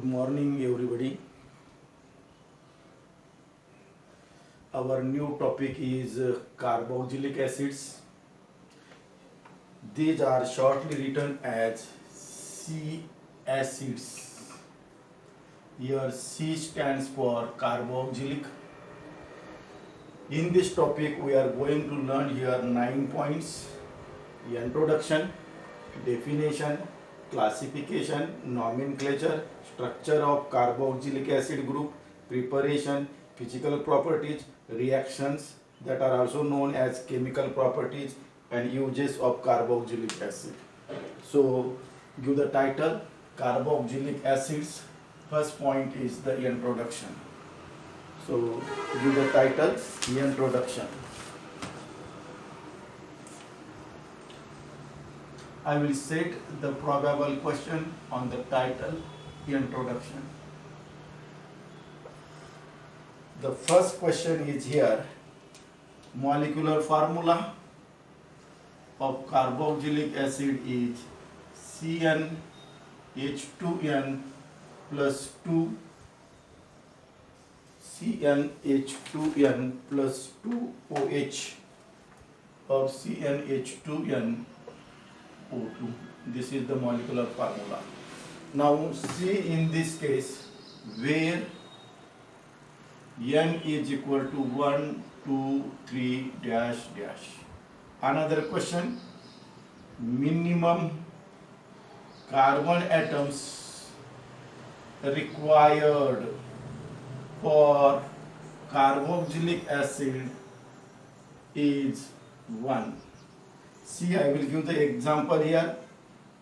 Good morning, everybody. Our new topic is carboxylic acids. These are shortly written as C acids. Here C stands for carboxylic. In this topic, we are going to learn here 9 points: introduction, definition, classification, nomenclature, structure of carboxylic acid group, preparation, physical properties, reactions that are also known as chemical properties, and uses of carboxylic acid. So, give the title carboxylic acids. First point is the introduction. So, give the title introduction. I will set the probable question on the title introduction. The first question is here: molecular formula of carboxylic acid is CnH2n plus 2 CnH2n plus 2OH or CnH2n O2. This is the molecular formula. Now see in this case where N is equal to 1, 2, 3 dash dash. Another question: minimum carbon atoms required for carboxylic acid is 1. See, I will give the example here.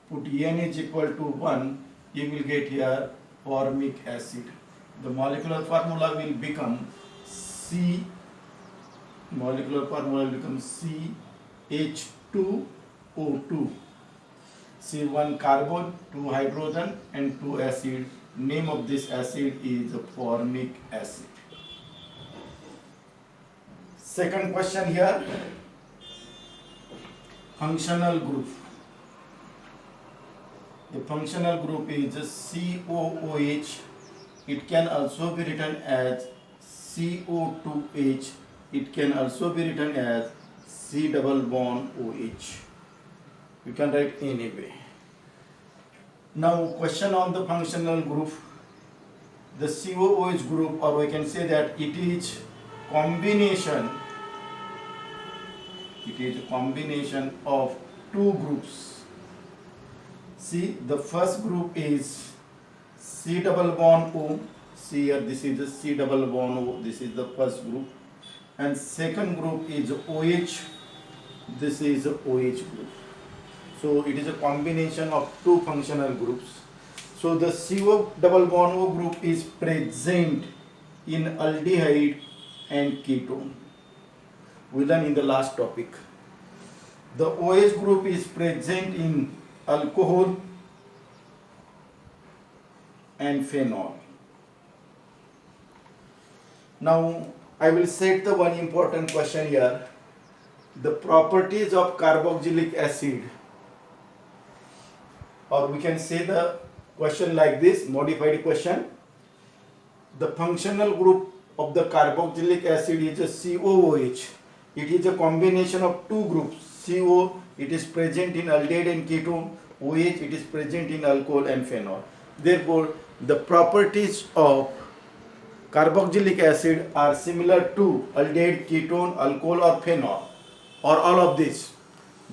Put N is equal to 1, you will get here formic acid. The molecular formula will become CH2O2. See, 1 carbon, 2 hydrogen and 2 acid. Name of this acid is formic acid. Second question here: functional group. The functional group is COOH. It can also be written as CO2H. It can also be written as C double bond OH. You can write any way. Now question on the functional group. The COOH group, or we can say that it is combination of two groups. See, the first group is C double bond O. See here, this is the C double bond O. This is the first group. And second group is OH. This is the OH group. So it is a combination of two functional groups. So the CO double bond O group is present in aldehyde and ketone. We learned in the last topic. The OH group is present in alcohol and phenol. Now I will set the one important question here. The properties of carboxylic acid, or we can say the question like this, modified question. The functional group of the carboxylic acid is a COOH. It is a combination of two groups. CO, it is present in aldehyde and ketone. OH, it is present in alcohol and phenol. Therefore, the properties of carboxylic acid are similar to aldehyde, ketone, alcohol or phenol, or all of this.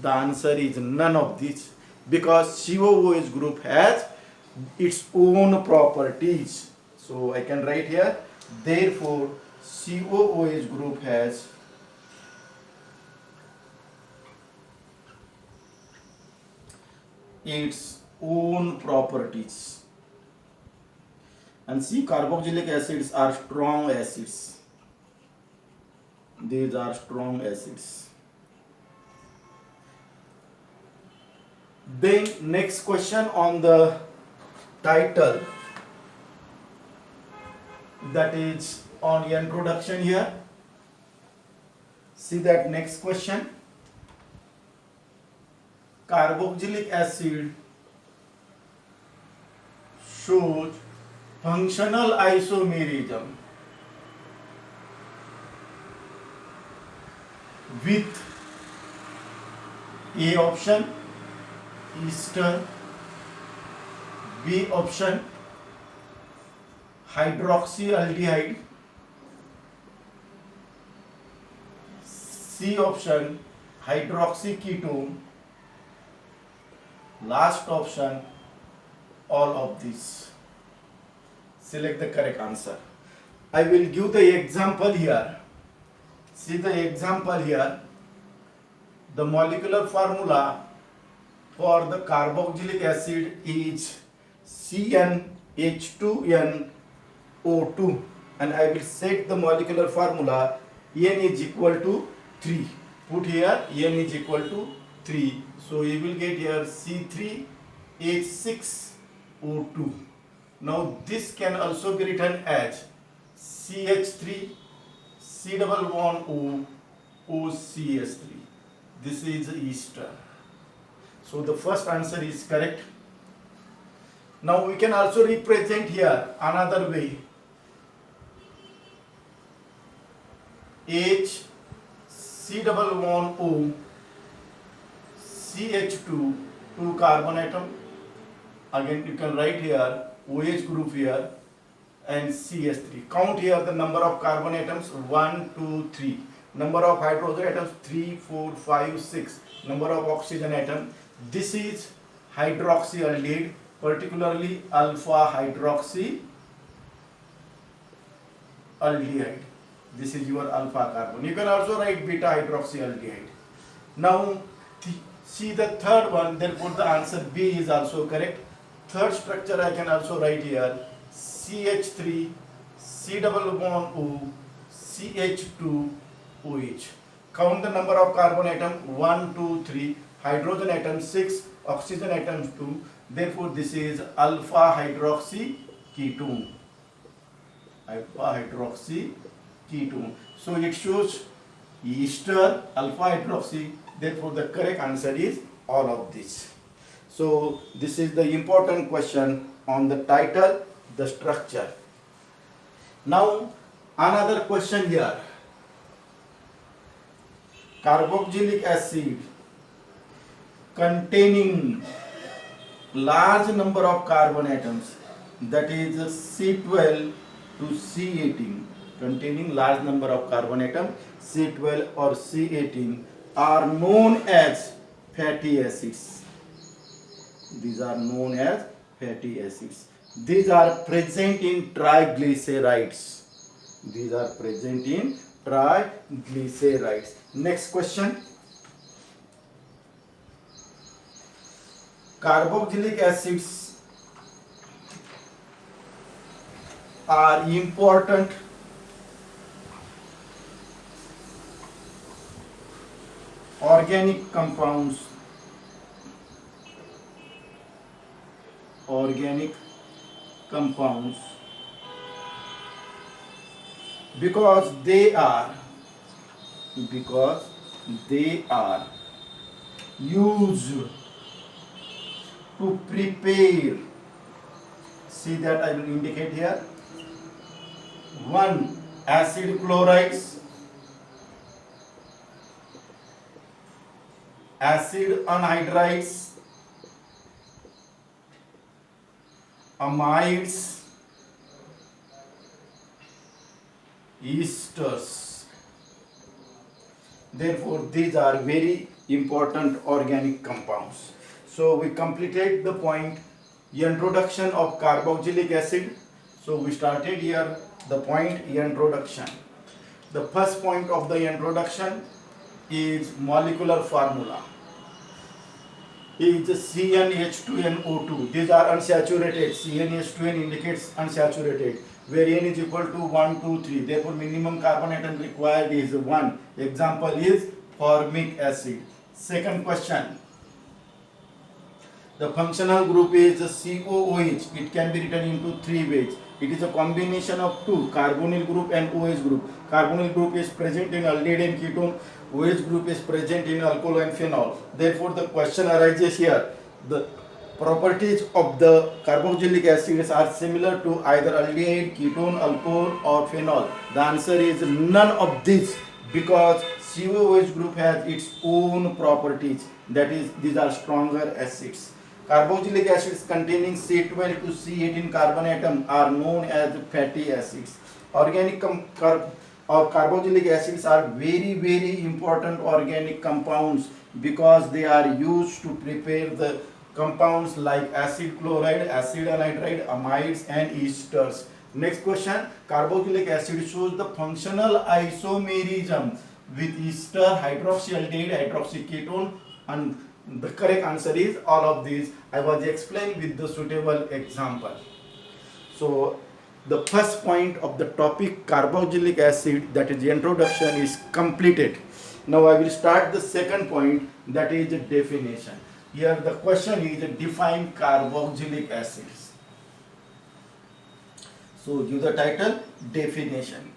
The answer is none of this, because COOH group has its own properties. So I can write here, therefore COOH group has its own properties. And see, carboxylic acids are strong acids. These are strong acids. Then next question on the title, that is on introduction here. See that next question: carboxylic acid shows functional isomerism with A option ester, B option hydroxyaldehyde, C option hydroxyketone, last option all of these. Select the correct answer. I will give the example here. See the example here. The molecular formula for the carboxylic acid is CnH2nO2, and I will set the molecular formula N is equal to 3. Put here N is equal to 3. So you will get here C3H6O2. Now this can also be written as CH3 C11O OCH3. This is ester. So the first answer is correct. Now we can also represent here another way. H C11O CH2, 2 carbon atom. Again you can write here OH group here and CH3. Count here the number of carbon atoms 1, 2, 3. Number of hydrogen atoms 3, 4, 5, 6. Number of oxygen atom. This is hydroxyaldehyde, particularly alpha hydroxyaldehyde. This is your alpha carbon. You can also write beta hydroxyaldehyde. Now see the third one, therefore the answer B is also correct. Third structure I can also write here CH3 C11O CH2 OH. Count the number of carbon atom 1, 2, 3, hydrogen atom 6, oxygen atom 2. Therefore this is alpha hydroxyketone. Alpha hydroxyketone. So it shows ester, alpha hydroxy. Therefore the correct answer is all of this. So this is the important question on the title, the structure. Now another question here. Carboxylic acid containing large number of carbon atoms, that is C12 to C18, containing large number of carbon atoms C12 or C18 are known as fatty acids. These are known as fatty acids. These are present in triglycerides. These are present in triglycerides. Next question. Carboxylic acids are important organic compounds because they are used to prepare, see that I will indicate here, 1 acid chlorides, acid anhydrides, amides, esters. Therefore these are very important organic compounds. So we completed the point, introduction of carboxylic acid. So we started here the point introduction. The first point of the introduction is molecular formula. Is CnH2nO2. These are unsaturated. CnH2n indicates unsaturated, where N is equal to 1, 2, 3. Therefore minimum carbon atom required is 1. Example is formic acid. Second question. The functional group is COOH. It can be written into 3 ways. It is a combination of 2, carbonyl group and OH group. Carbonyl group is present in aldehyde and ketone. OH group is present in alcohol and phenol. Therefore the question arises here. The Properties of the carboxylic acids are similar to either aldehyde, ketone, alcohol or phenol. The answer is none of these because COOH group has its own properties. That is, these are stronger acids. Carboxylic acids containing C12 to C18 carbon atom are known as fatty acids. Organic or carboxylic acids are very important organic compounds because they are used to prepare the compounds like acid chloride, acid anhydride, amides and esters. Next question, carboxylic acid shows the functional isomerism with ester, hydroxyaldehyde, hydroxyketone, and the correct answer is all of these. I was explaining with the suitable example. So the first point of the topic carboxylic acid, that is the introduction, is completed. Now I will start the second point, that is the definition. Here the question is define carboxylic acids. So give the title definition.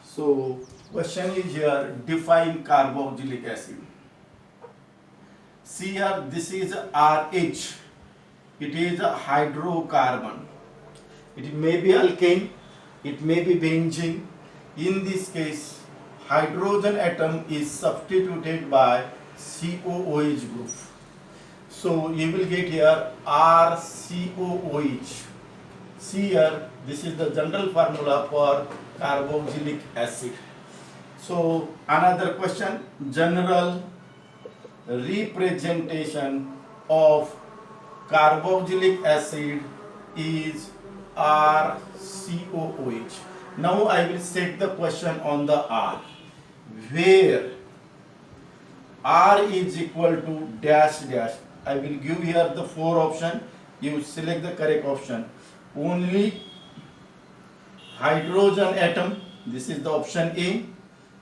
So question is here, define carboxylic acid. See here, this is RH. It is a hydrocarbon. It may be alkane, it may be benzene. In this case, hydrogen atom is substituted by COOH group. So you will get here RCOOH. See here, this is the general formula for carboxylic acid. So another question, general representation of carboxylic acid is RCOOH. Now I will set the question on the R, where R is equal to dash dash. I will give here the four option. You select the correct option. Only hydrogen atom, this is the option A.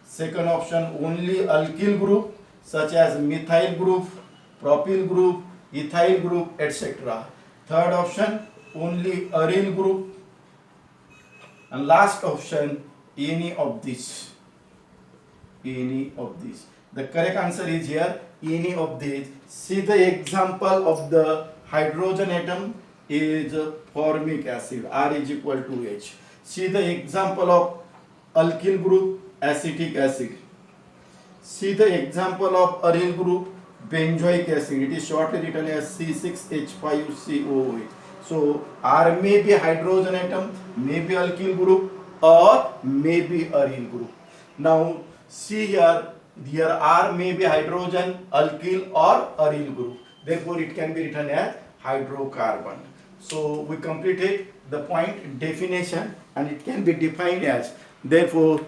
Second option, only alkyl group such as methyl group, propyl group, ethyl group, etc. Third option, only aryl group. And last option, any of these. Any of these. The correct answer is here, any of these. See the example of the hydrogen atom is formic acid, R is equal to H. See the example of alkyl group, acetic acid. See the example of aryl group, benzoic acid. It is shortly written as C6H5COOH. So R may be hydrogen atom, may be alkyl group, or may be aryl group. Now see here, R may be hydrogen, alkyl or aryl group. Therefore it can be written as hydrocarbon. So we completed the point definition, and it can be defined as, therefore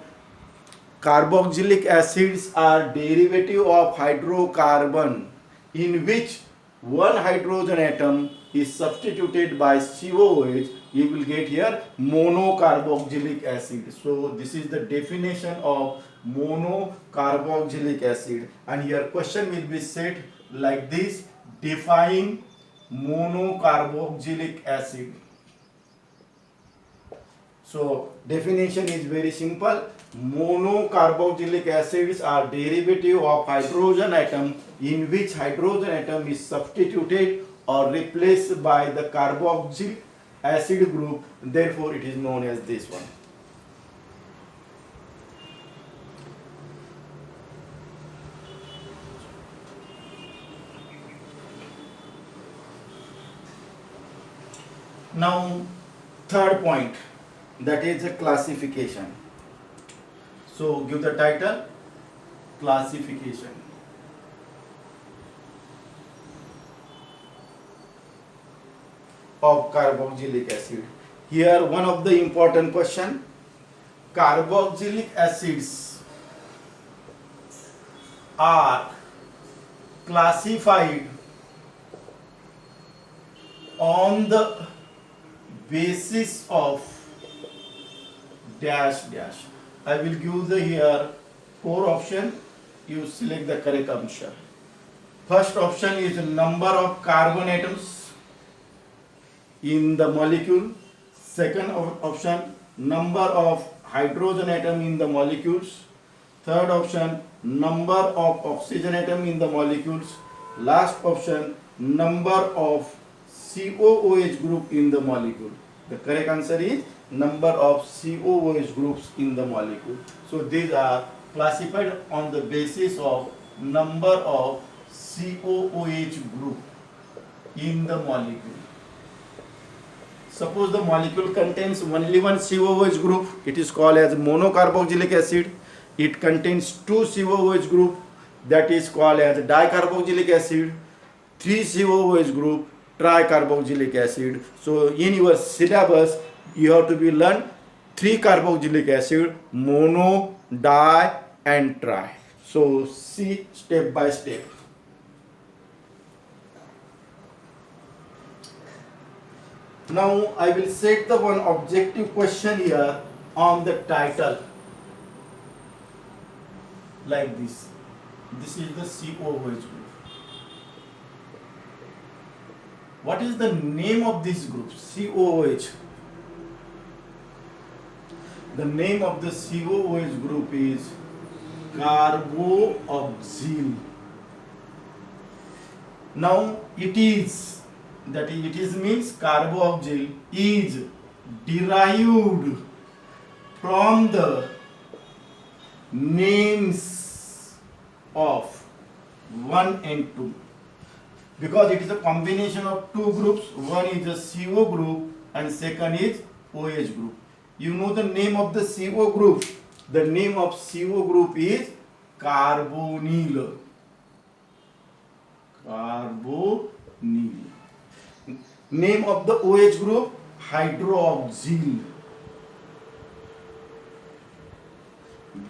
carboxylic acids are derivative of hydrocarbon in which one hydrogen atom is substituted by COOH. You will get here monocarboxylic acid. So this is the definition of monocarboxylic acid, and here question will be set like this, define monocarboxylic acid. So definition is very simple. Monocarboxylic acids are derivative of hydrogen atom in which hydrogen atom is substituted or replaced by the carboxylic acid group. Therefore it is known as this one. Now third point, that is a classification. So give the title, classification. Of carboxylic acid. Here one of the important question, carboxylic acids are classified on the basis of dash dash. I will give the here four option. You select the correct answer. First option is number of carbon atoms in the molecule. Second option, number of hydrogen atom in the molecules. Third option, number of oxygen atom in the molecules. Last option, number of COOH group in the molecule. The correct answer is number of COOH groups in the molecule. So these are classified on the basis of number of COOH group in the molecule. Suppose the molecule contains only one COOH group, it is called as monocarboxylic acid. It contains two COOH group, that is called as dicarboxylic acid. Three COOH group, tricarboxylic acid. So in your syllabus you have to be learn three carboxylic acid, mono, di and tri. So see step by step. Now I will set the one objective question here on the title like this. This is the COOH group. What is the name of this group? COOH. The name of the COOH group is carboxyl. Now it is, that is, it is means carboxyl is derived from the names of 1 and 2, because it is a combination of two groups. One is a CO group and second is OH group. You know the name of the CO group. The name of CO group is carbonyl. Carbonyl. Name of the OH group, hydroxyl.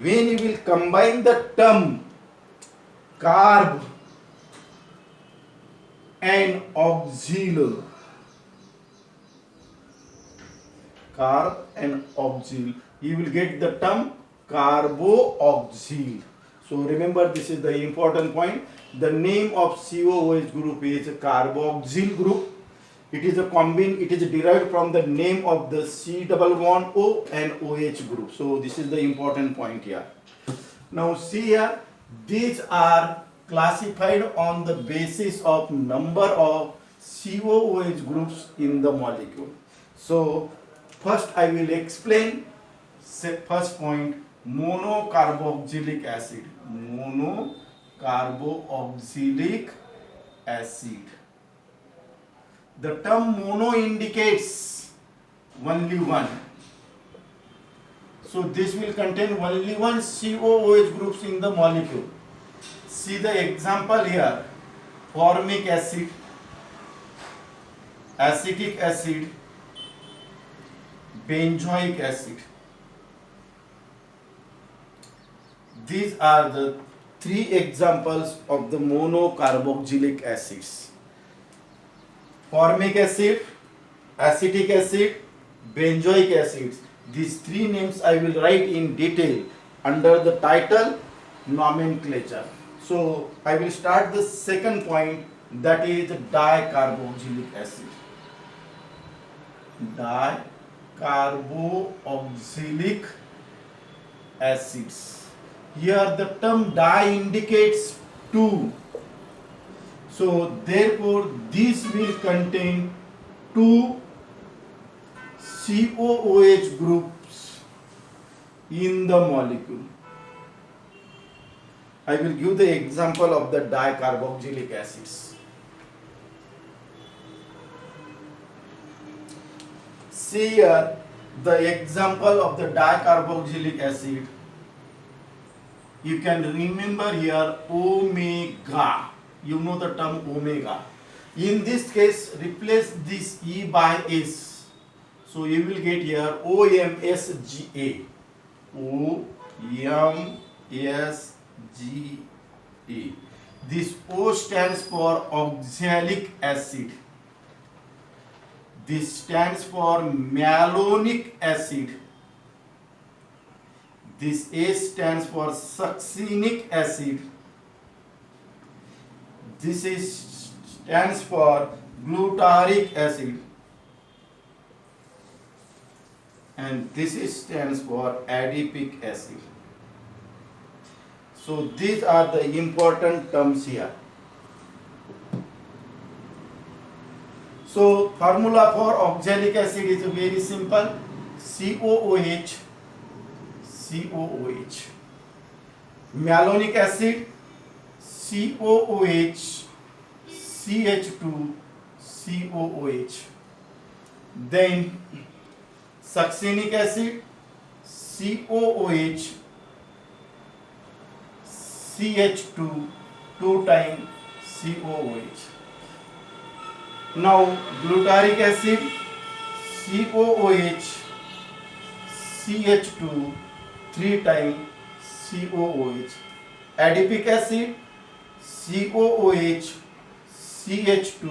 When you will combine the term carb and oxyl, carb and oxyl, you will get the term carboxyl. So remember, this is the important point. The name of COOH group is carboxyl group. It is it is derived from the name of the C double bond O and OH group. So this is the important point here. Now see here, these are classified on the basis of number of COOH groups in the molecule. So first I will explain first point, monocarboxylic acid. Monocarboxylic acid. The term mono indicates only one. So this will contain only one COOH groups in the molecule. See the example here: formic acid, acetic acid, benzoic acid. These are the three examples of the monocarboxylic acids. Formic acid, acetic acid, benzoic acid. These three names I will write in detail under the title nomenclature. So I will start the second point, that is dicarboxylic acid. Dicarboxylic acids. Here the term di indicates two. So therefore this will contain two COOH groups in the molecule. I will give the example of the dicarboxylic acids. See here the example of the dicarboxylic acid. You can remember here omega. You know the term omega. In this case, replace this E by S. So you will get here OMSGA. OMSGA. This O stands for oxalic acid. This stands for malonic acid. This S stands for succinic acid. This stands for glutaric acid. and this stands for adipic acid. So these are the important terms here. So formula for oxalic acid is very simple: COOH, COOH. Malonic acid, COOH, CH2, COOH. Then succinic acid, COOH, CH2, 2 times COOH. Now glutaric acid, COOH, CH2, 3 times COOH. Adipic acid, COOH, CH2,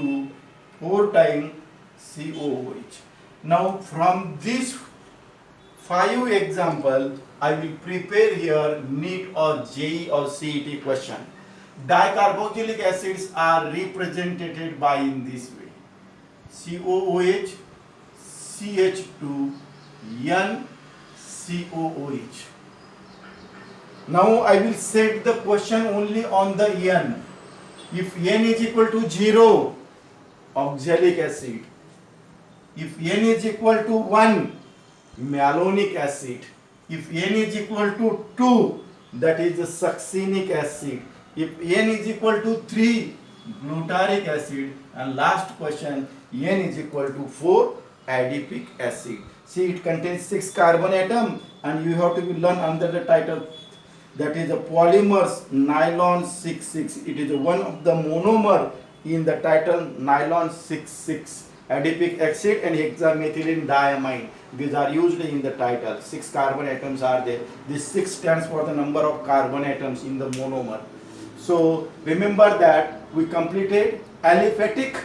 4 times COOH. Now from these 5 examples, I will prepare here NEET or JEE or CET question. Dicarboxylic acids are represented by in this way: COOH, CH2, N, COOH. Now I will set the question only on the N. If N is equal to 0, oxalic acid. If N is equal to 1, malonic acid. If N is equal to 2, that is the succinic acid. If N is equal to 3, glutaric acid. And last question, N is equal to 4, adipic acid. See, it contains 6 carbon atom, and you have to be learn under the title, that is a polymers nylon 6,6. It is one of the monomer in the title nylon 6,6. Adipic acid and hexamethylene diamine. These are used in the title. 6 carbon atoms are there. This 6 stands for the number of carbon atoms in the monomer. So remember that we completed aliphatic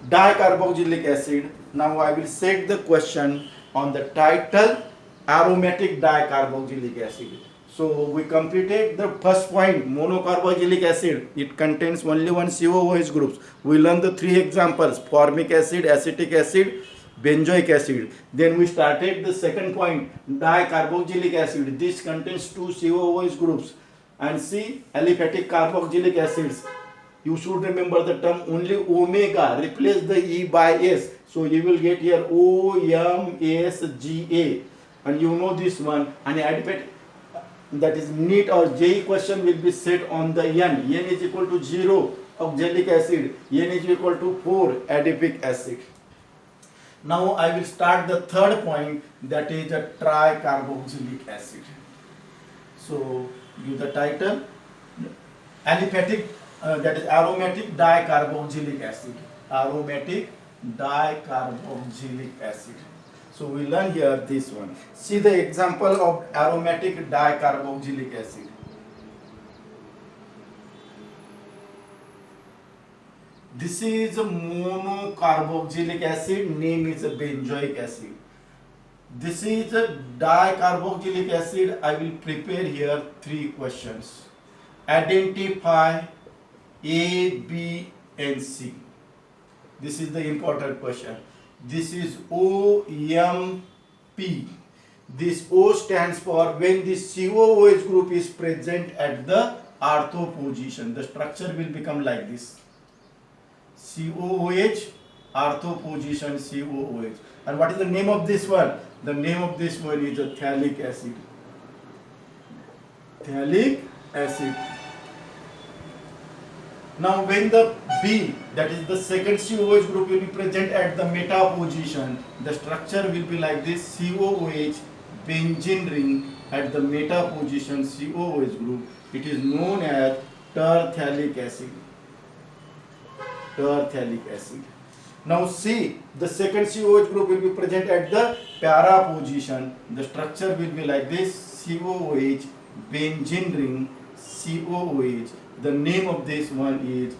dicarboxylic acid. Now I will set the question on the title aromatic dicarboxylic acid. So we completed the first point, monocarboxylic acid. It contains only one COOH groups. We learned the 3 examples: formic acid, acetic acid, benzoic acid. Then we started the second point, dicarboxylic acid. This contains 2 COOH groups. And see, aliphatic carboxylic acids. You should remember the term only omega. Replace the E by S. So you will get here OMSGA. And you know this one. And adipic, that is NEET or JEE question, will be set on the N. N is equal to 0, oxalic acid. N is equal to 4, adipic acid. Now I will start the third point, that is a tricarboxylic acid. So give the title, aliphatic, that is aromatic dicarboxylic acid. Aromatic dicarboxylic acid. So we learn here this one. See the example of aromatic dicarboxylic acid. This is a monocarboxylic acid, name is a benzoic acid. This is a dicarboxylic acid. I will prepare here 3 questions. Identify A, B and C. This is the important question. This is OMP. This O stands for when the COOH group is present at the ortho position. The structure will become like this: COOH, ortho position, COOH. And what is the name of this one? The name of this one is a phthalic acid. Phthalic acid. Now when the B, that is the second COOH group, will be present at the meta position, the structure will be like this: COOH, benzene ring at the meta position, COOH group. It is known as terphthalic acid. Terphthalic acid. Now see, the second COOH group will be present at the para position. The structure will be like this: COOH, benzene ring, COOH. The name of this one is,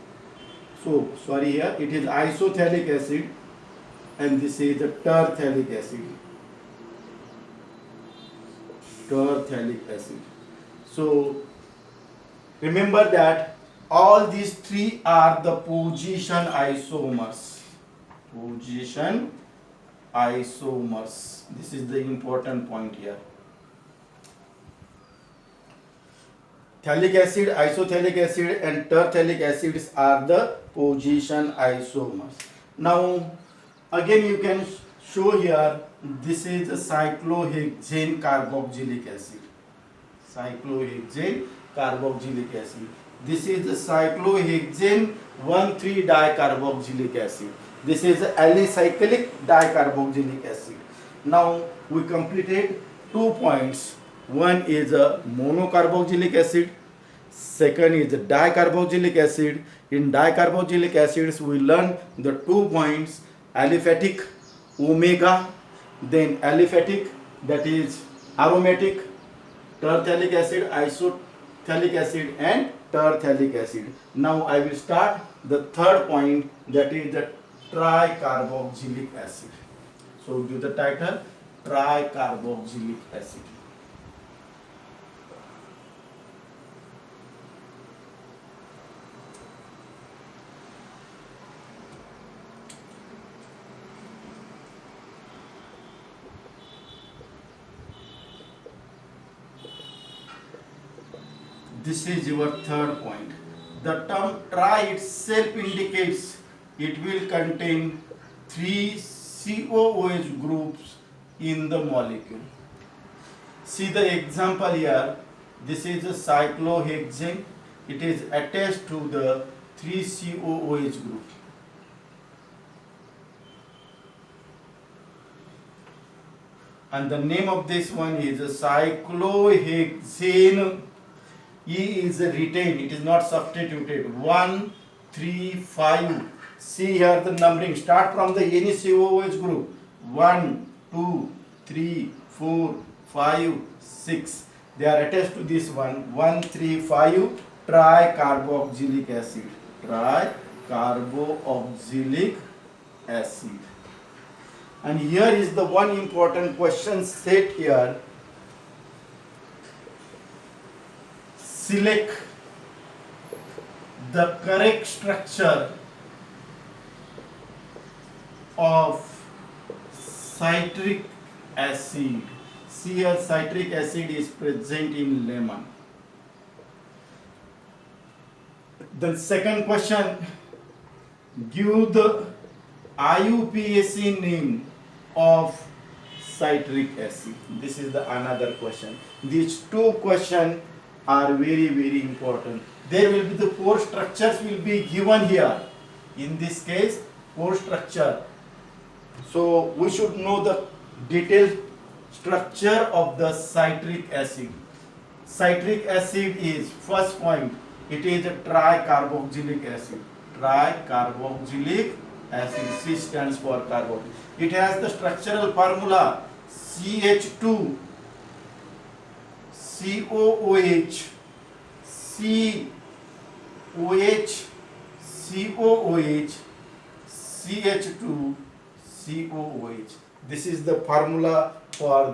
here it is isophthalic acid, and this is the terphthalic acid. Terphthalic acid. So remember that all these 3 are the position isomers. Position isomers. This is the important point here. Phthalic acid, isophthalic acid and terphthalic acids are the position isomers. Now again you can show here, this is the cyclohexane carboxylic acid. Cyclohexane carboxylic acid. This is the cyclohexane 1,3-dicarboxylic acid. This is alicyclic dicarboxylic acid. Now we completed 2 points. One is a monocarboxylic acid, second is a dicarboxylic acid. In dicarboxylic acids we learn the 2 points: aliphatic, omega, then aliphatic, that is aromatic, terphthalic acid, isophthalic acid and terphthalic acid. Now I will start the third point, that is the tricarboxylic acid. So give the title tricarboxylic acid. This is your third point. The term tri itself indicates it will contain 3 COOH groups in the molecule. See the example here. This is a cyclohexane. It is attached to the 3 COOH group. And the name of this one is a cyclohexane. E is retained, it is not substituted. 1, 3, 5. See here the numbering. Start from the any COOH group. 1, 2, 3, 4, 5, 6. They are attached to this one. 1, 3, 5. Tricarboxylic acid. Tricarboxylic acid. And here is the one important question set here. Select the correct structure of citric acid. See here, citric acid is present in lemon. The second question, give the IUPAC name of citric acid. This is the another question. These two questions are very important. There will be the 4 structures will be given here. In this case, 4 structure. So we should know the detailed structure of the citric acid. Citric acid is, first point, it is a tricarboxylic acid. Tricarboxylic acid. C stands for carboxylic. It has the structural formula CH2 COOH, COH, COOH, CH2, COOH. This is the formula for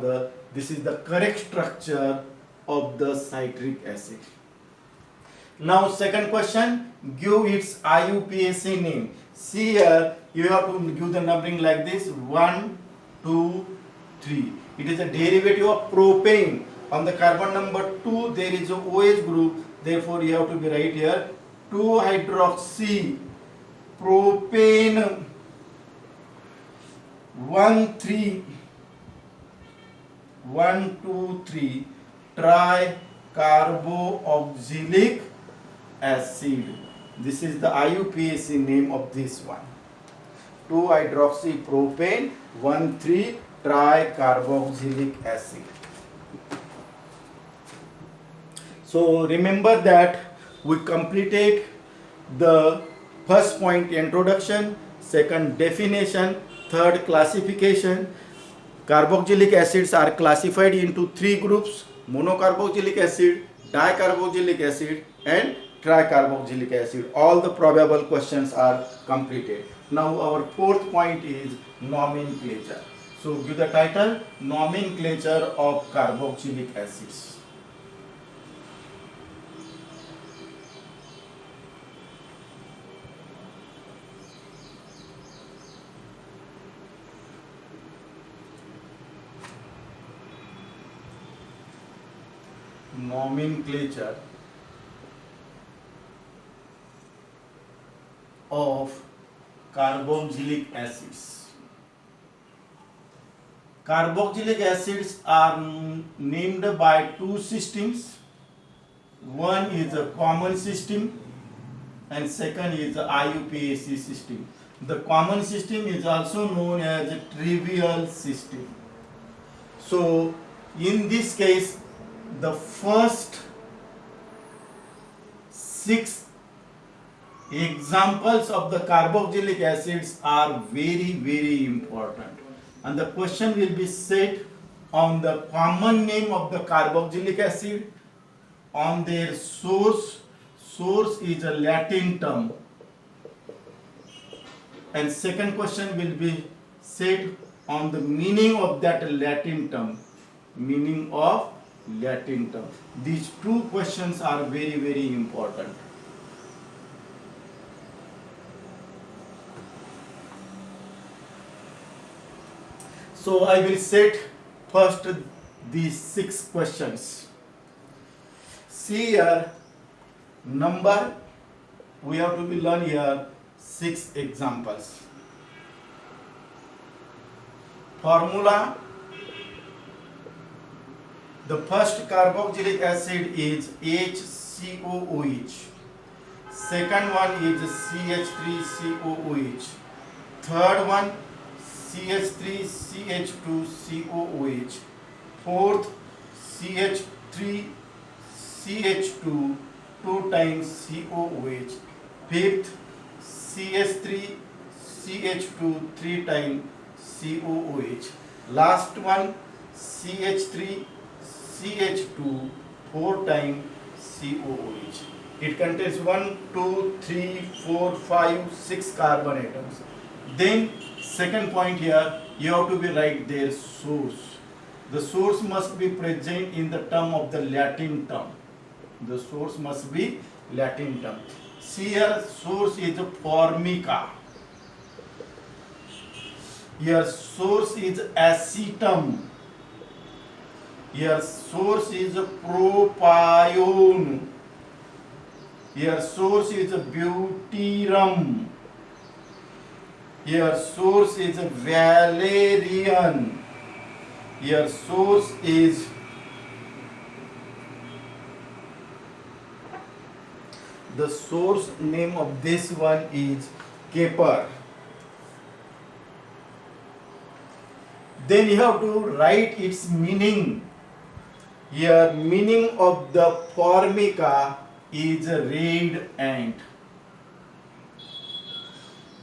this is the correct structure of the citric acid. Now second question, give its IUPAC name. See here, you have to give the numbering like this: 1, 2, 3. It is a derivative of propane. On the carbon number 2 there is a OH group, therefore you have to be right here 2-hydroxy propane 1,3 tricarboxylic acid. This is the IUPAC name of this one. 2-hydroxy propane 1,3 tricarboxylic acid. So remember that we completed the first point, introduction, second definition, third classification. Carboxylic acids are classified into 3 groups: monocarboxylic acid, dicarboxylic acid and tricarboxylic acid. All the probable questions are completed. Now our fourth point is nomenclature. So give the title, nomenclature of carboxylic acids. nomenclature of carboxylic acids. Carboxylic acids are named by two systems. One is a common system and second is the IUPAC system. The common system is also known as a trivial system. So in this case, the first 6 examples of the carboxylic acids are very important, and the question will be set on the common name of the carboxylic acid, on their source is a Latin term, and second question will be set on the meaning of that Latin term, These two questions are very important. So I will set first these 6 questions. See here, number, we have to learn here 6 examples. Formula, the first carboxylic acid is HCOOH. Second one is CH3COOH. Third one CH3CH2COOH. Fourth CH3CH2 2 times COOH. Fifth CH3CH2 3 times COOH. Last one CH3CH2 4 times COOH. It contains 1, 2, 3, 4, 5, 6 carbon atoms. Then second point here, you have to write their source. The source must be present in the term of the Latin term. The source must be Latin term. See here, source is formica. Here source is acetum. Here source is propione. Here source is butyrum. Here source is valerian. Here source is the source name of this one is Kepler. Then you have to write its meaning. Here meaning of the formica is a red ant.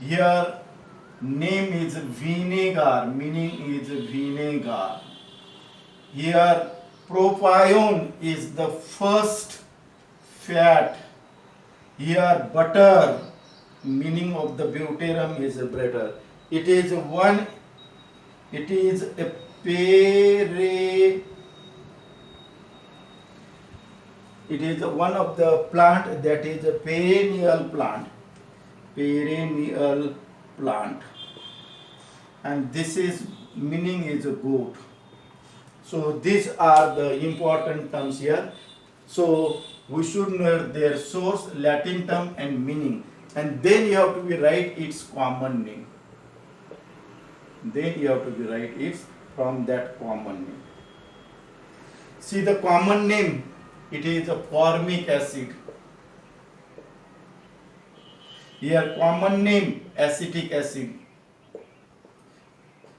Here name is vinegar, meaning is vinegar. Here propione is the first fat. Here butter, meaning of the butyrum is a butter. It is one of the plant that is a perennial plant, and this is meaning is a goat. So these are the important terms here. So we should know their source, Latin term and meaning, and then you have to write its common name. Then you have to write it from that common name. See the common name, it is a formic acid. Here common name acetic acid.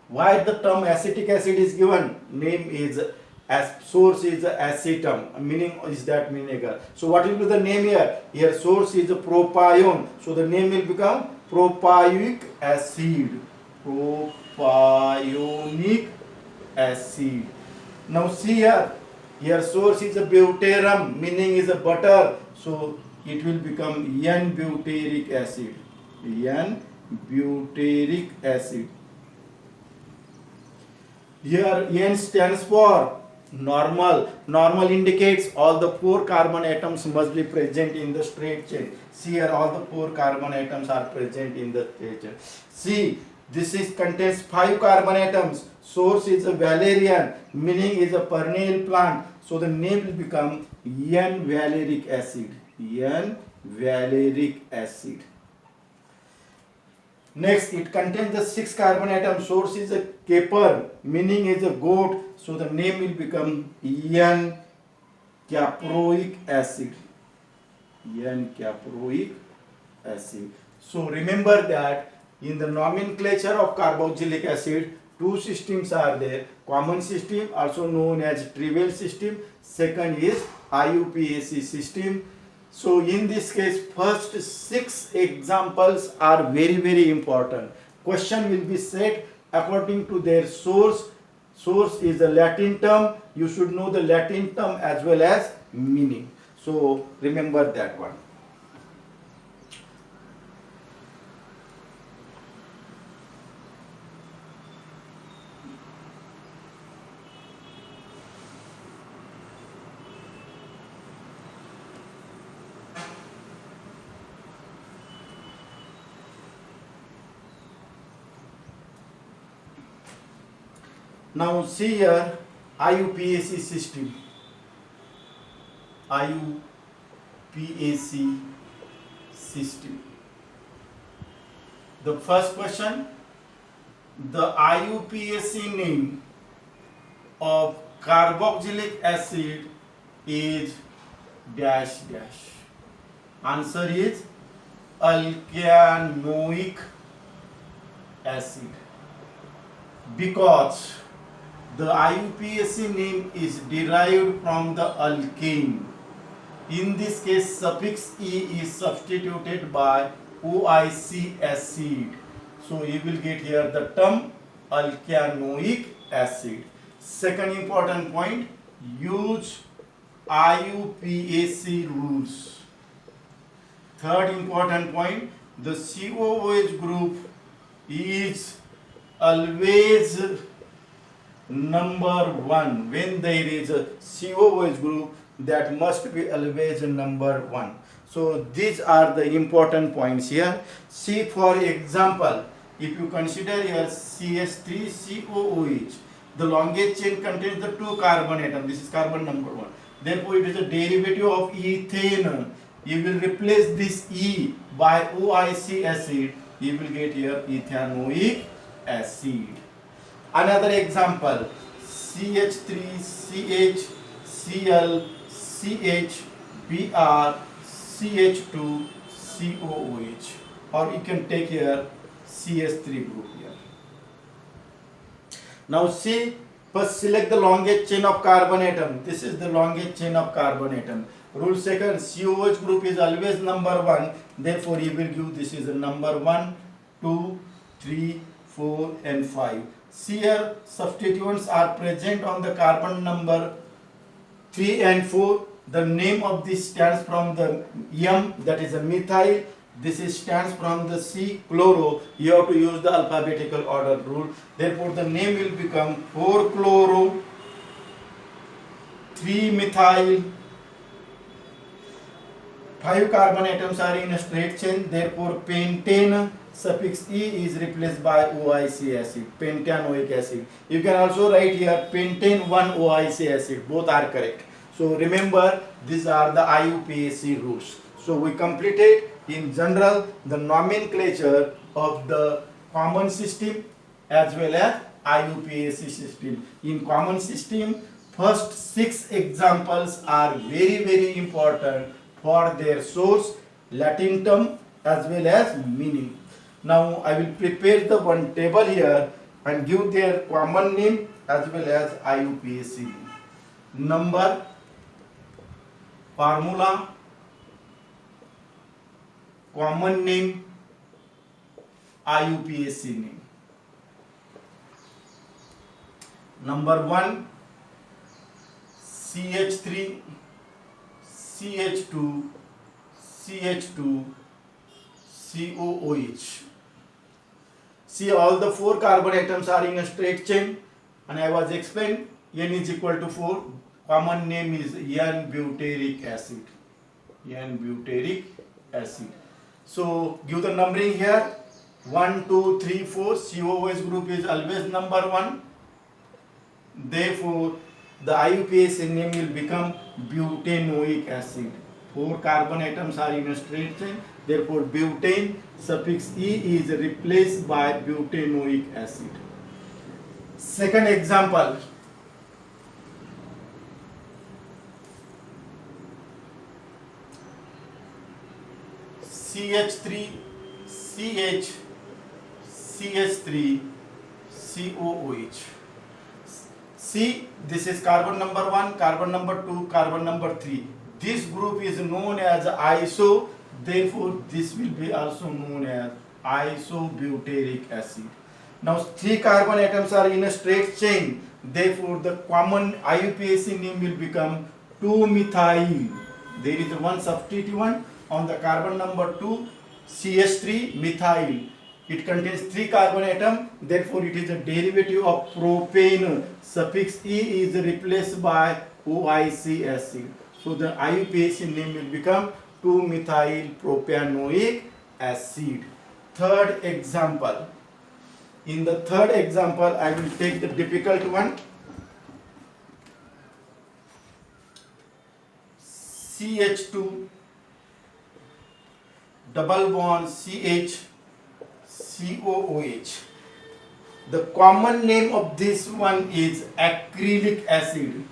Why the term acetic acid is given? Name is source is acetum, meaning is that vinegar. So what will be the name here? Here source is propione. So the name will become propionic acid. Propionic acid. Now see here. Here source is a butyrum, meaning is a butter. So it will become N-butyric acid. N-butyric acid. Here N stands for normal. Normal indicates all the 4 carbon atoms must be present in the straight chain. See here all the 4 carbon atoms are present in the straight chain. See this is contains 5 carbon atoms. Source is a valerian, meaning is a perennial plant. So the name will become N-valeric acid. N-valeric acid. Next, it contains the 6 carbon atom. Source is a caper, meaning is a goat. So the name will become N-caproic acid. N-caproic acid. So remember that in the nomenclature of carboxylic acid, two systems are there. Common system, also known as trivial system. Second is IUPAC system. So in this case, first 6 examples are very important. Question will be set according to their source. Source is a Latin term. You should know the Latin term as well as meaning. So remember that one. Now see here IUPAC system. IUPAC system. The first question, the IUPAC name of carboxylic acid is dash dash. Answer is alkanoic acid, because the IUPAC name is derived from the alkane. In this case, suffix E is substituted by OIC acid. So you will get here the term alkanoic acid. Second important point, use IUPAC rules. Third important point, the COOH group is always number 1. When there is a COOH group, that must be always number 1. So these are the important points here. See, for example, if you consider here CH3COOH, the longest chain contains the 2 carbon atom. This is carbon number 1. Therefore, it is a derivative of ethane. You will replace this E by OIC acid. You will get here ethanoic acid. Another example, CH3CH Cl CH Br CH2 COOH, or you can take here CH3 group here. Now see, first select the longest chain of carbon atom. This is the longest chain of carbon atom. Rule second, COOH group is always number 1. Therefore, you will give this is the number 1, 2, 3, 4 and 5. See here, substituents are present on the carbon number 3 and 4. The name of this stands from the M, that is a methyl. This is stands from the C, chloro. You have to use the alphabetical order rule. Therefore, the name will become 4-chloro, 3-methyl. 5 carbon atoms are in a straight chain. Therefore, pentane, suffix E is replaced by OIC acid, pentanoic acid. You can also write here pentane 1 OIC acid. Both are correct. So remember, these are the IUPAC rules. So we completed in general the nomenclature of the common system as well as IUPAC system. In common system, first 6 examples are very important for their source, Latin term as well as meaning. Now I will prepare the one table here and give their common name as well as IUPAC name. Number, formula, common name, IUPAC name. Number 1, CH3 CH2 CH2 COOH. See, all the 4 carbon atoms are in a straight chain, and I was explained N is equal to 4. Common name is N-butyric acid. N-butyric acid. So give the numbering here. 1, 2, 3, 4. COOH group is always number 1. Therefore, the IUPAC name will become butanoic acid. 4 carbon atoms are in a straight chain, therefore butane suffix E is replaced by butanoic acid. Second example, CH3 CH CH3 COOH. See, this is carbon number 1, carbon number 2, carbon number 3. This group is known as iso, therefore this will be also known as isobutyric acid. Now 3 carbon atoms are in a straight chain, therefore the common IUPAC name will become 2-methyl. There is one substituent on the carbon number 2, CH3 methyl. It contains 3 carbon atom, therefore it is a derivative of propane. Suffix E is replaced by OIC acid. So the IUPAC name will become 2-methyl propanoic acid. Third example. In the third example, I will take the difficult one. CH2 double bond CH COOH. The common name of this one is acrylic acid.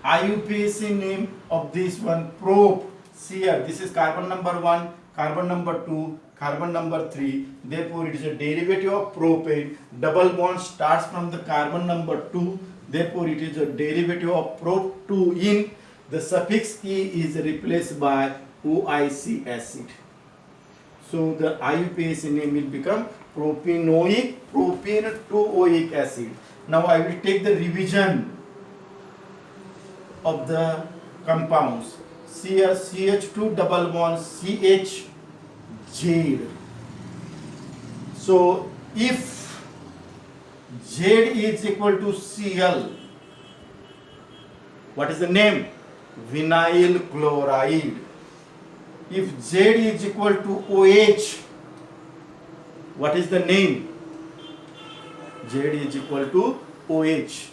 IUPAC name of this one prop. See here, this is carbon number 1, carbon number 2, carbon number 3. Therefore, it is a derivative of propane. Double bond starts from the carbon number 2. Therefore, it is a derivative of prop2-ene. The suffix E is replaced by OIC acid. So the IUPAC name will become propanoic, propane-2-oic acid. Now I will take the revision of the compounds. See here, CH2 double bond CH Z. So if Z is equal to Cl, what is the name? Vinyl chloride. If Z is equal to OH, what is the name? Z is equal to OH.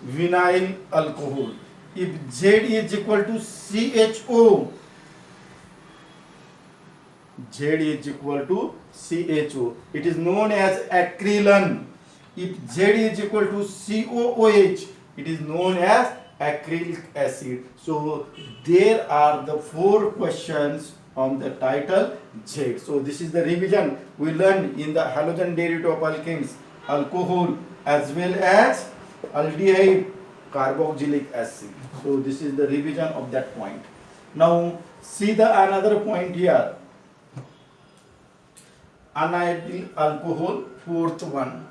Vinyl alcohol. If Z is equal to CHO, Z is equal to CHO. It is known as acrylan. If Z is equal to COOH, it is known as acrylic acid. So there are the 4 questions on the title Z. So this is the revision we learned in the halogen derivative of alkanes, alcohol as well as aldehyde, carboxylic acid. So this is the revision of that point. Now see the another point here. Anidyl alcohol, 4th one.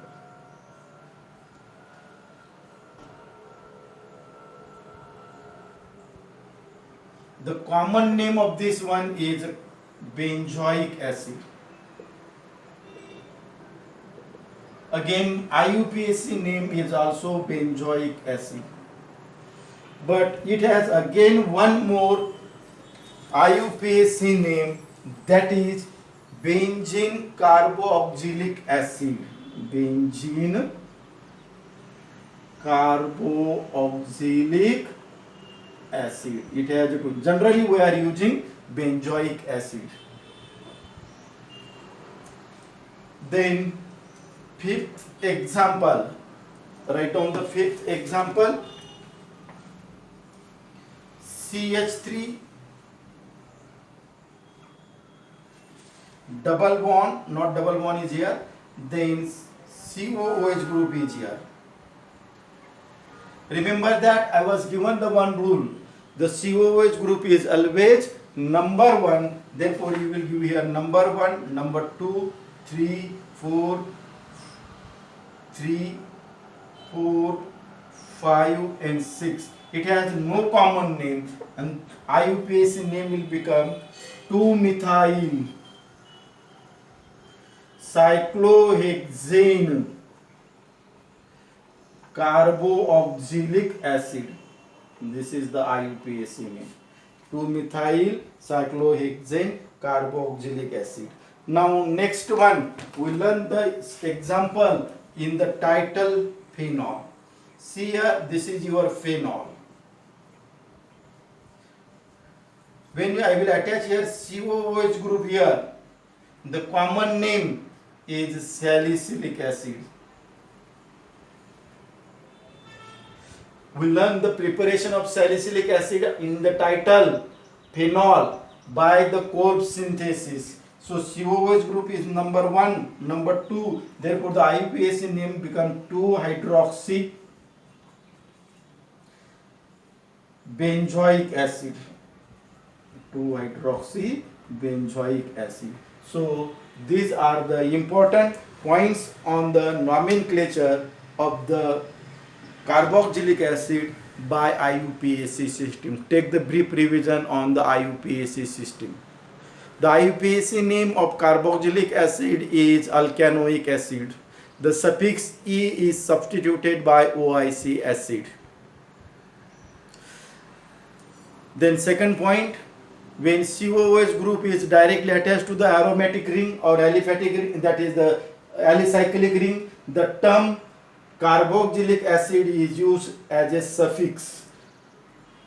The common name of this one is benzoic acid. Again, IUPAC name is also benzoic acid. But it has again one more IUPAC name, that is benzene carboxylic acid. Benzene carboxylic acid. It has generally we are using benzoic acid. Then 5th example. Write down the 5th example. CH3 double bond, not double bond is here, then COOH group is here. Remember that I was given the one rule. The COOH group is always number 1, therefore you will give here number 1, number 2, 3, 4, 5 and 6. It has no common name and IUPAC name will become 2-methyl cyclohexane carboxylic acid. This is the IUPAC name. 2-methyl cyclohexane carboxylic acid. Now next one, we learn the example in the title phenol. See here, this is your phenol. When I will attach here COOH group here, the common name is salicylic acid. We learn the preparation of salicylic acid in the title phenol by the Kolb synthesis. So COOH group is number 1, number 2. Therefore the IUPAC name become 2-hydroxy benzoic acid. 2-hydroxy benzoic acid. So these are the important points on the nomenclature of the carboxylic acid by IUPAC system. Take the brief revision on the IUPAC system. The IUPAC name of carboxylic acid is alkanoic acid. The suffix E is substituted by OIC acid. Then second point, when COOH group is directly attached to the aromatic ring or aliphatic ring, that is the alicyclic ring, the term carboxylic acid is used as a suffix.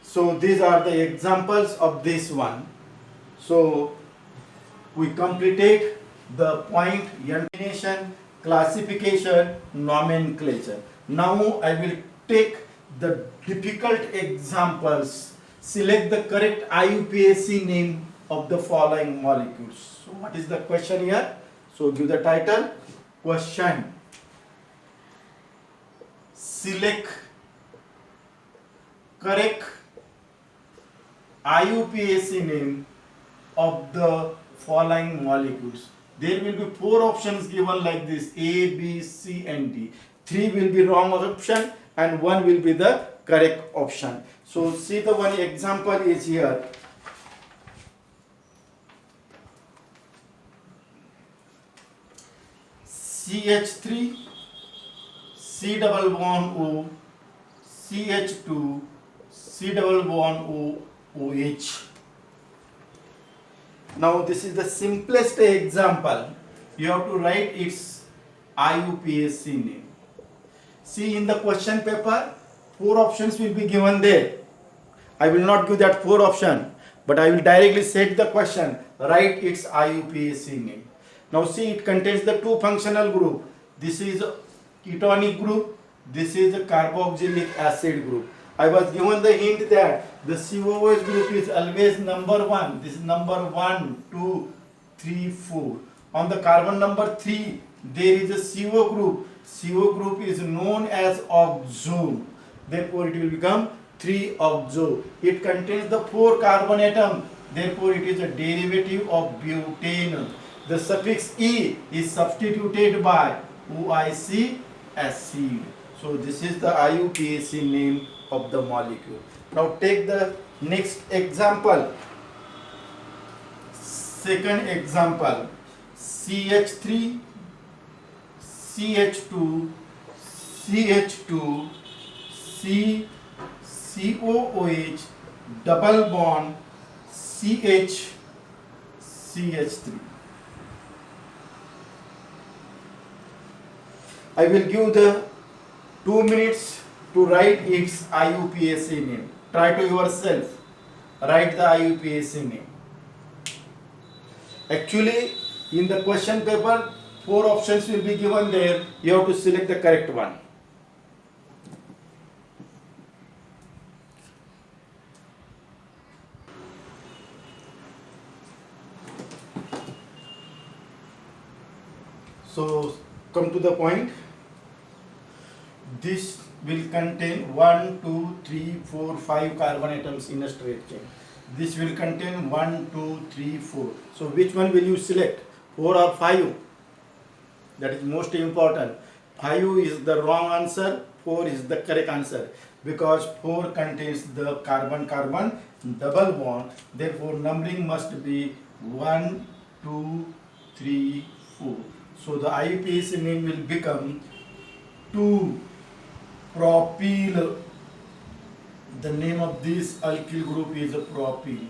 So these are the examples of this one. So we completed the point definition, classification, nomenclature. Now I will take the difficult examples. Select the correct IUPAC name of the following molecules. So what is the question here? So give the title. Question. Select correct IUPAC name of the following molecules. There will be 4 options given like this: A, B, C and D. 3 will be wrong option and 1 will be the correct option. So see, the one example is here. CH3, C double bond O, CH2, C double bond O, OH. Now this is the simplest example. You have to write its IUPAC name. See, in the question paper, 4 options will be given there. I will not give that 4 option, but I will directly set the question, write its IUPAC name. Now see, it contains the 2 functional group. This is ketonic group, this is a carboxylic acid group. I was given the hint that the COOH group is always number 1. This is number 1, 2, 3, 4. On the carbon number 3, there is a CO group. CO group is known as oxo. Therefore, it will become 3-oxo. It contains the 4 carbon atom. Therefore, it is a derivative of butane. The suffix E is substituted by OIC acid. So, this is the IUPAC name of the molecule. Now, take the next example. Second example. CH3, CH2, CH2, COOH, double bond, CH, CH3. I will give the 2 minutes to write its IUPAC name. Try to yourself write the IUPAC name. Actually, in the question paper, 4 options will be given there. You have to select the correct one. So, come to the point. This will contain 1, 2, 3, 4, 5 carbon atoms in a straight chain. This will contain 1, 2, 3, 4. So, which one will you select? 4 or 5? That is most important. 5 is the wrong answer, 4 is the correct answer, because 4 contains the carbon-carbon double bond. Therefore, numbering must be 1, 2, 3, 4. So, the IUPAC name will become 2-propyl. The name of this alkyl group is a propyl.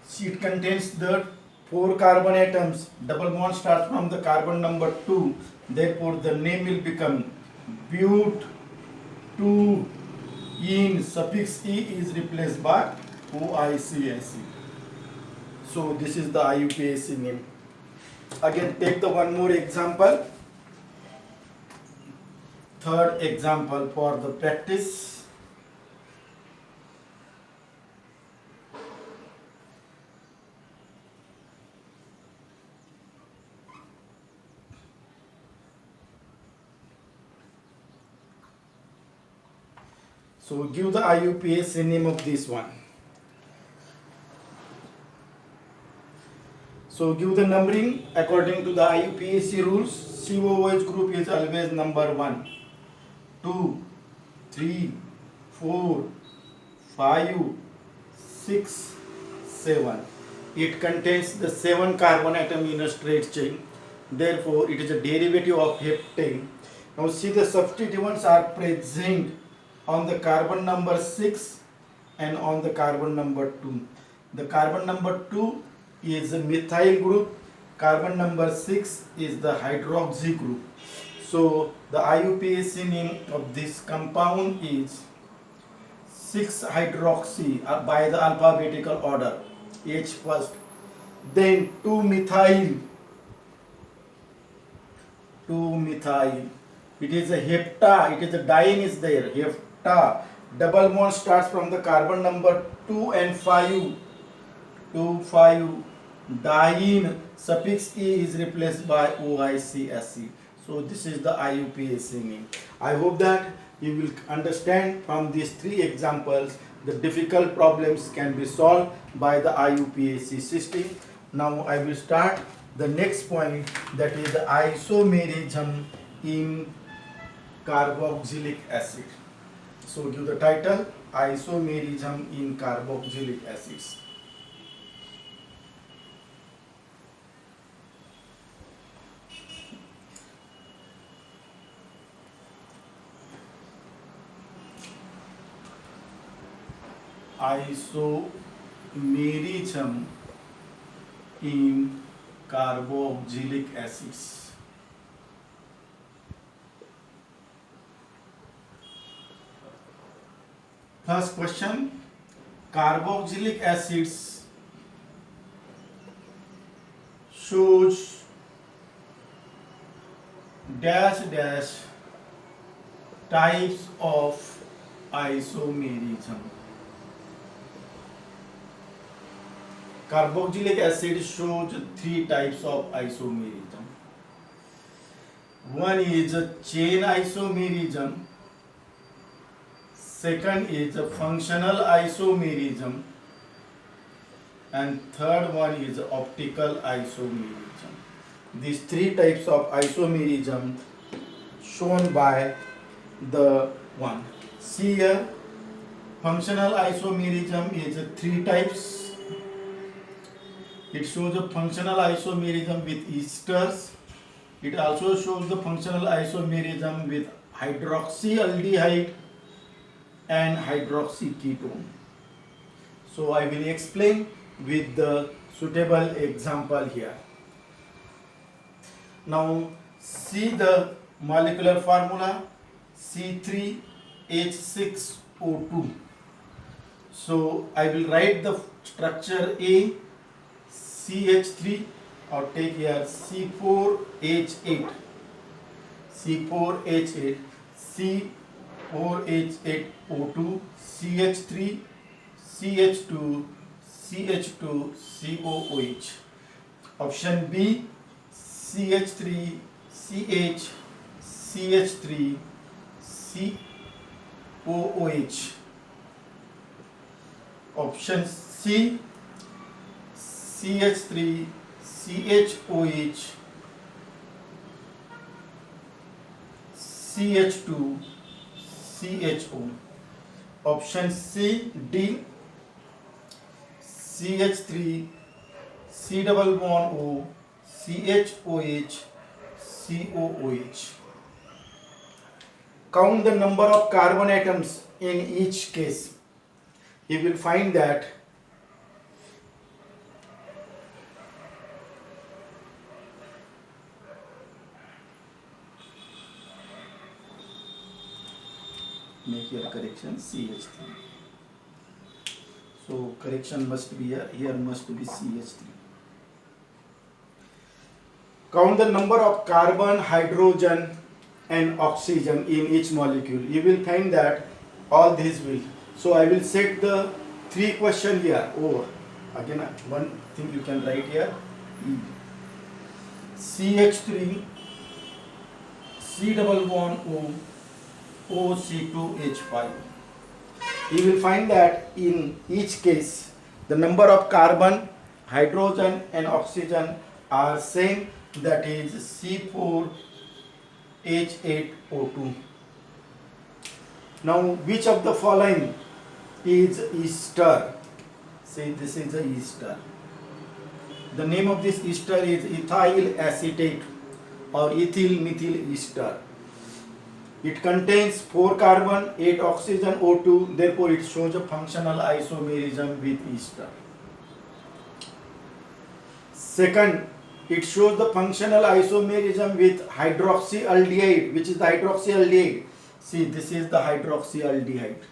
See, it contains the 4 carbon atoms, double bond starts from the carbon number 2, therefore the name will become but 2 in suffix e is replaced by OIC acid. So this is the IUPAC name. Again, take the one more example. Third example for the practice. So give the IUPAC name of this one. So give the numbering according to the IUPAC rules. COOH group is always number 1, 2, 3, 4, 5, 6, 7. It contains the 7 carbon atom in a straight chain. Therefore, it is a derivative of heptane. Now see the substituents are present on the carbon number 6 and on the carbon number 2. The carbon number 2 is a methyl group, carbon number 6 is the hydroxy group. So the IUPAC name of this compound is 6-hydroxy by the alphabetical order, H first, then 2-methyl. It is a hepta, it is a diene is there, hepta. Double bond starts from the carbon number 2 and 5. 2,5 diene, suffix e is replaced by OIC acid. So this is the IUPAC name. I hope that you will understand from these 3 examples the difficult problems can be solved by the IUPAC system. Now I will start the next point, that is the isomerism in carboxylic acid. So give the title, isomerism in carboxylic acids. Isomerism in carboxylic acids. First question, carboxylic acids shows dash dash types of isomerism. Carboxylic acid shows 3 types of isomerism. One is a chain isomerism, second is a functional isomerism, and third one is optical isomerism. These 3 types of isomerism shown by the one. See here, functional isomerism is 3 types. It shows a functional isomerism with esters. It also shows the functional isomerism with hydroxyaldehyde and hydroxyketone. So I will explain with the suitable example here. Now see the molecular formula, C3H6O2. So I will write the structure A, CH3, or take here C4H8, C4H8, C4H8O2, CH3, CH2, CH2, COOH. Option B, CH3, CH, CH3, COOH. Option C, CH3, CHOH, CH2, CHO. Option C, D, CH3, C double bond O, CHOH, COOH. Count the number of carbon atoms in each case. You will find that make here correction CH3. So correction must be here must be CH3. Count the number of carbon, hydrogen and oxygen in each molecule. You will find that all these will. So I will set the 3 question here over. Again one thing you can write here, CH3, C double bond O, OC2H5. You will find that in each case the number of carbon, hydrogen and oxygen are same, that is C4H8O2. Now which of the following is ester? Say this is a ester. The name of this ester is ethyl acetate or ethyl methyl ester. It contains 4 carbon, 8 oxygen, O2, therefore it shows a functional isomerism with ester. Second, it shows the functional isomerism with hydroxyaldehyde. Which is the hydroxyaldehyde? See, this is the hydroxyaldehyde.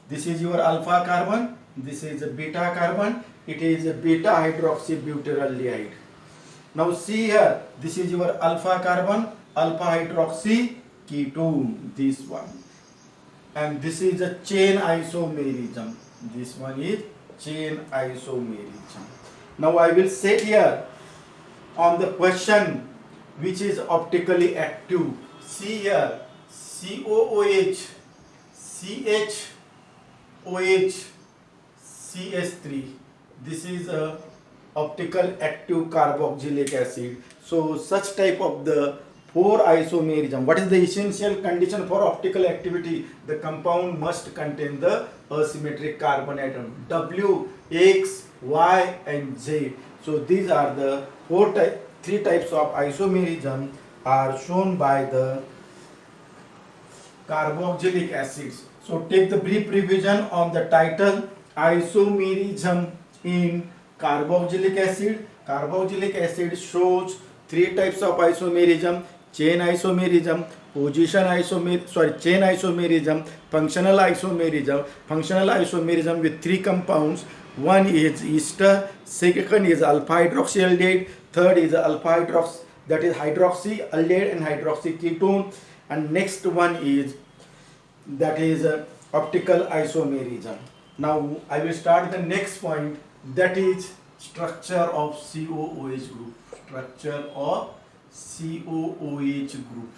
This is your alpha carbon, this is a beta carbon, it is a beta hydroxybutyraldehyde. Now see here, this is your alpha carbon, alpha hydroxy ketone, this one. And this is a chain isomerism. This one is chain isomerism. Now I will set here on the question which is optically active. See here, COOH, CHOH, CS3. This is a optical active carboxylic acid. So such type of the 4 isomerism. What is the essential condition for optical activity? The compound must contain the asymmetric carbon atom W, X, Y and Z. So these are the 3 types of isomerism are shown by the carboxylic acids. So take the brief revision on the title, isomerism in carboxylic acid. Carboxylic acid shows 3 types of isomerism: chain isomerism, chain isomerism, functional isomerism. Functional isomerism with 3 compounds. One is ester, second is alpha hydroxyaldehyde, third is alpha hydroxy, that is hydroxyaldehyde and hydroxyketone, and next one is that is optical isomerism. Now I will start the next point, that is structure of COOH group. Structure of COOH group.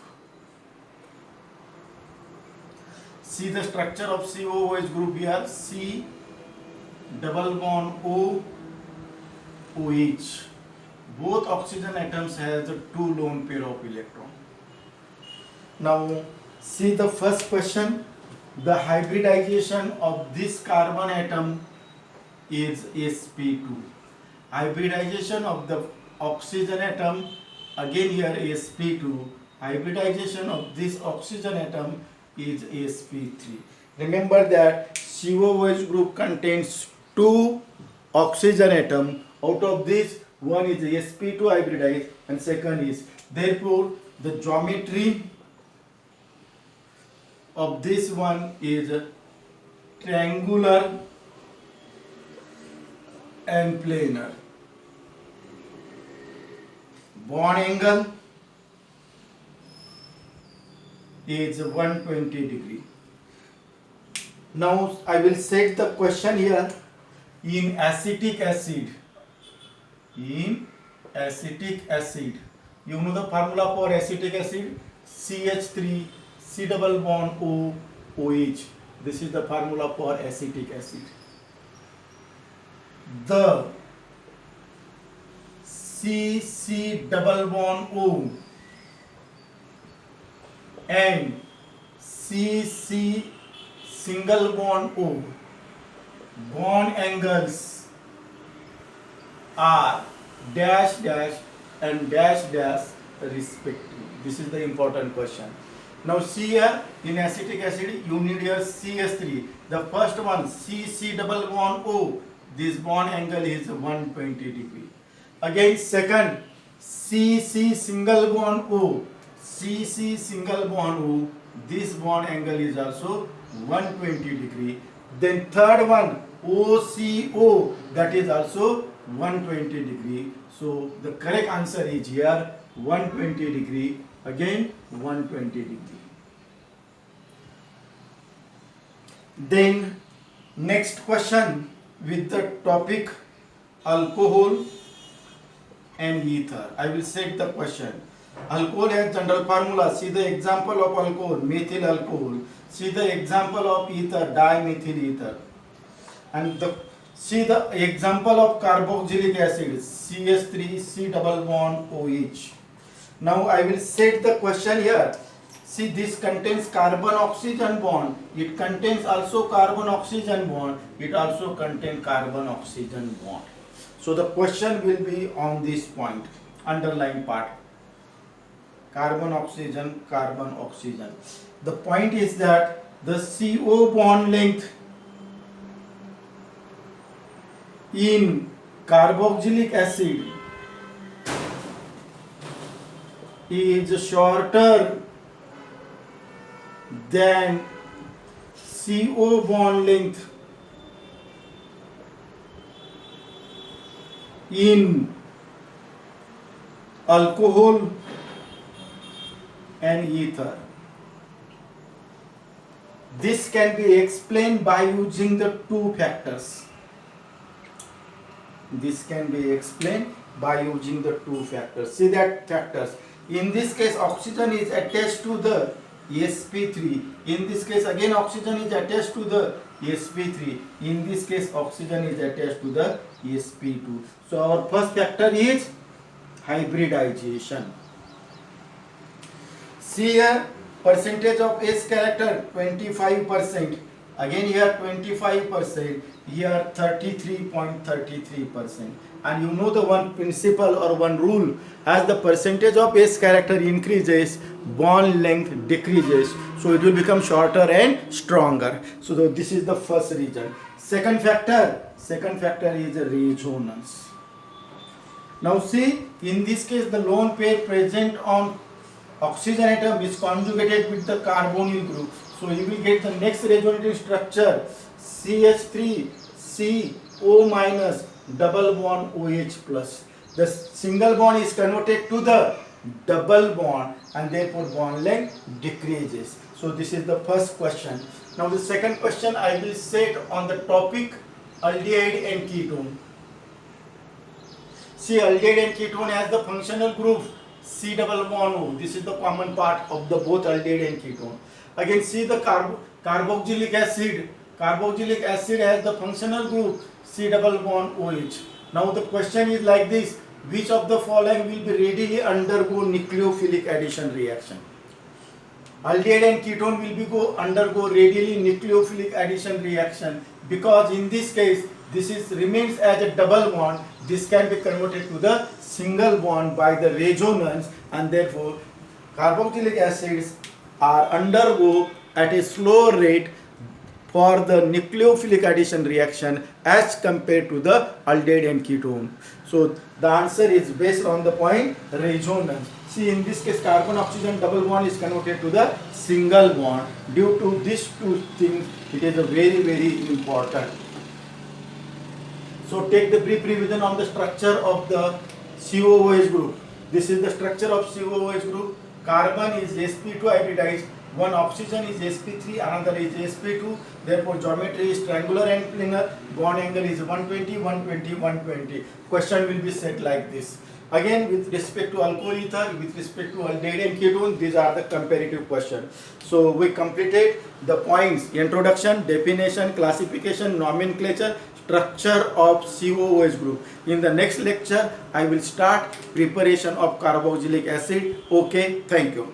See the structure of COOH group here. C double bond O, OH. Both oxygen atoms has 2 lone pair of electron. Now see the first question. The hybridization of this carbon atom is sp2. Hybridization of the oxygen atom, again here sp2. Hybridization of this oxygen atom is sp3. Remember that COOH group contains 2 oxygen atom. Out of this, one is sp2 hybridized and second is, therefore the geometry of this one is triangular and planar. Bond angle is 120 degree. Now I will set the question here. In acetic acid, you know the formula for acetic acid, CH3, C double bond O, OH. This is the formula for acetic acid. The C double bond O and C single bond O bond angles are dash dash and dash dash respectively. This is the important question. Now see here, in acetic acid you need your CH3. The first one, C double bond O, this bond angle is 120 degree. Again second, C single bond O, single bond O, this bond angle is also 120 degree. Then third one, OCO, that is also 120 degree. So the correct answer is here 120 degree, again 120 degree. Then next question with the topic alcohol and ether. I will set the question. Alcohol has general formula. See the example of alcohol, methyl alcohol. See the example of ether, dimethyl ether. And see the example of carboxylic acid, CH3 C double bond OH. Now I will set the question here. See, this contains carbon oxygen bond. It contains also carbon oxygen bond. It also contains carbon oxygen bond. So the question will be on this point, underline part. Carbon oxygen, carbon oxygen. The point is that the CO bond length in carboxylic acid is shorter than CO bond length in alcohol and ether. This can be explained by using the two factors. This can be explained by using the two factors. See that factors. In this case, oxygen is attached to the sp3. In this case, again oxygen is attached to the sp3. In this case, oxygen is attached to the sp2. So our first factor is hybridization. See here, percentage of S character 25%. Again here 25%. Here 33.33%. And you know the one principle or one rule, as the percentage of S character increases, bond length decreases. So it will become shorter and stronger. So this is the first reason. Second factor is resonance. Now see, in this case the lone pair present on oxygen atom is conjugated with the carbonyl group. So you will get the next resonating structure, CH3 CO minus double bond OH plus. The single bond is converted to the double bond and therefore bond length decreases. So this is the first question. Now the second question I will set on the topic aldehyde and ketone. See, aldehyde and ketone has the functional group C double bond O. This is the common part of the both aldehyde and ketone. Again, see the carboxylic acid. Carboxylic acid has the functional group C double bond OH. Now the question is like this: which of the following will be readily undergo nucleophilic addition reaction? Aldehyde and ketone will undergo readily nucleophilic addition reaction, because in this case this remains as a double bond. This can be converted to the single bond by the resonance, and therefore carboxylic acids are undergo at a slower rate for the nucleophilic addition reaction as compared to the aldehyde and ketone. So the answer is based on the point resonance. See, in this case carbon oxygen double bond is converted to the single bond. Due to these two things, it is a very, very important. So take the brief revision on the structure of the COOH group. This is the structure of COOH group. Carbon is sp2 hybridized. One oxygen is sp3, another is sp2. Therefore, geometry is triangular and planar. Bond angle is 120, 120, 120. Question will be set like this. Again, with respect to alcohol ether, with respect to aldehyde and ketone, these are the comparative questions. So we completed the points: introduction, definition, classification, nomenclature, structure of COOH group. In the next lecture, I will start preparation of carboxylic acid. Okay, thank you.